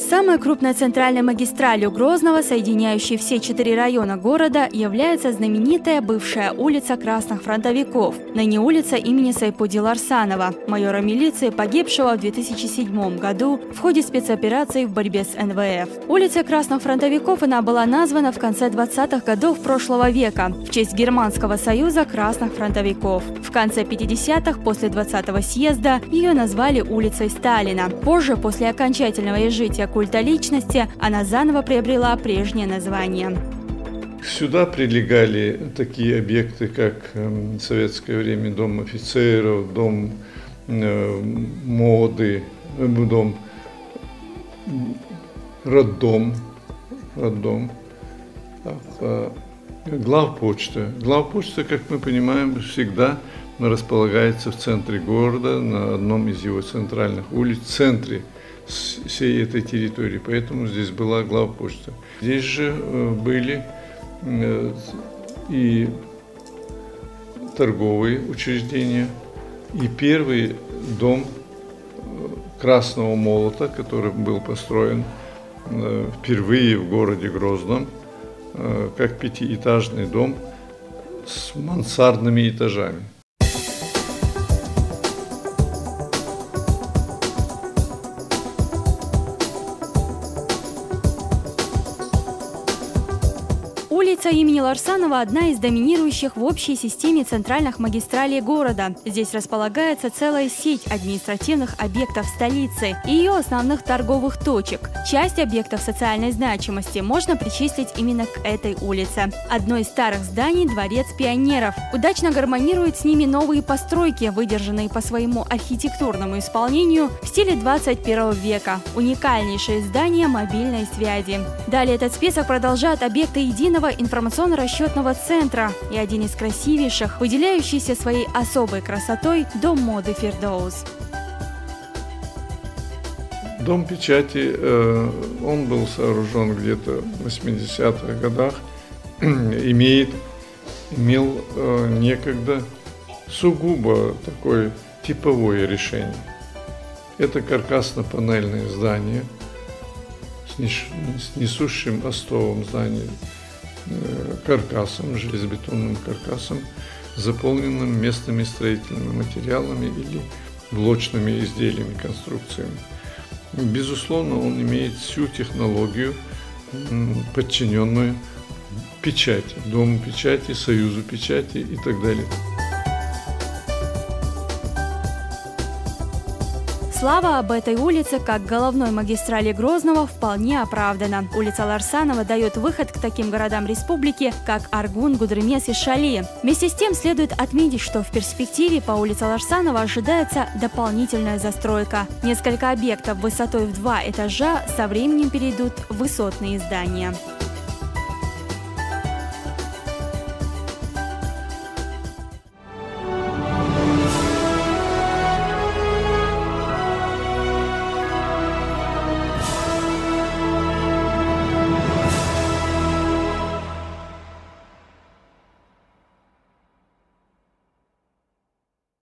Самой крупной центральной магистралью Грозного, соединяющей все 4 района города, является знаменитая бывшая улица Красных Фронтовиков, ныне улица имени Сайпуди Ларсанова, майора милиции, погибшего в 2007 году в ходе спецоперации в борьбе с НВФ. Улица Красных Фронтовиков она была названа в конце 20-х годов прошлого века в честь Германского союза Красных Фронтовиков. В конце 50-х, после 20-го съезда, ее назвали улицей Сталина. Позже, после окончательного изжития культа личности, она заново приобрела прежнее название. Сюда прилегали такие объекты, как в советское время дом офицеров, дом моды, роддом, главпочта. Главпочта, как мы понимаем, всегда располагается в центре города, на одном из его центральных улиц, в центре всей этой территории, поэтому здесь была главпочта. Здесь же были и торговые учреждения, и первый дом Красного Молота, который был построен впервые в городе Грозном, как пятиэтажный дом с мансардными этажами. Улица имени Ларсанова – одна из доминирующих в общей системе центральных магистралей города. Здесь располагается целая сеть административных объектов столицы и ее основных торговых точек. Часть объектов социальной значимости можно причислить именно к этой улице. Одно из старых зданий – Дворец пионеров. Удачно гармонируют с ними новые постройки, выдержанные по своему архитектурному исполнению в стиле 21 века. Уникальнейшее здание мобильной связи. Далее этот список продолжает объекты единого информационно-расчетного центра и один из красивейших, выделяющийся своей особой красотой, дом моды Фирдоус. Дом печати, он был сооружен где-то в 80-х годах, имел некогда сугубо такое типовое решение. Это каркасно-панельное здание с несущим остовом здания, каркасом, железобетонным каркасом, заполненным местными строительными материалами или блочными изделиями, конструкциями. Безусловно, он имеет всю технологию, подчиненную печати, Дому печати, Союзу печати и так далее. Слава об этой улице, как головной магистрали Грозного, вполне оправдана. Улица Ларсанова дает выход к таким городам республики, как Аргун, Гудермес и Шали. Вместе с тем следует отметить, что в перспективе по улице Ларсанова ожидается дополнительная застройка. Несколько объектов высотой в 2 этажа со временем перейдут в высотные здания.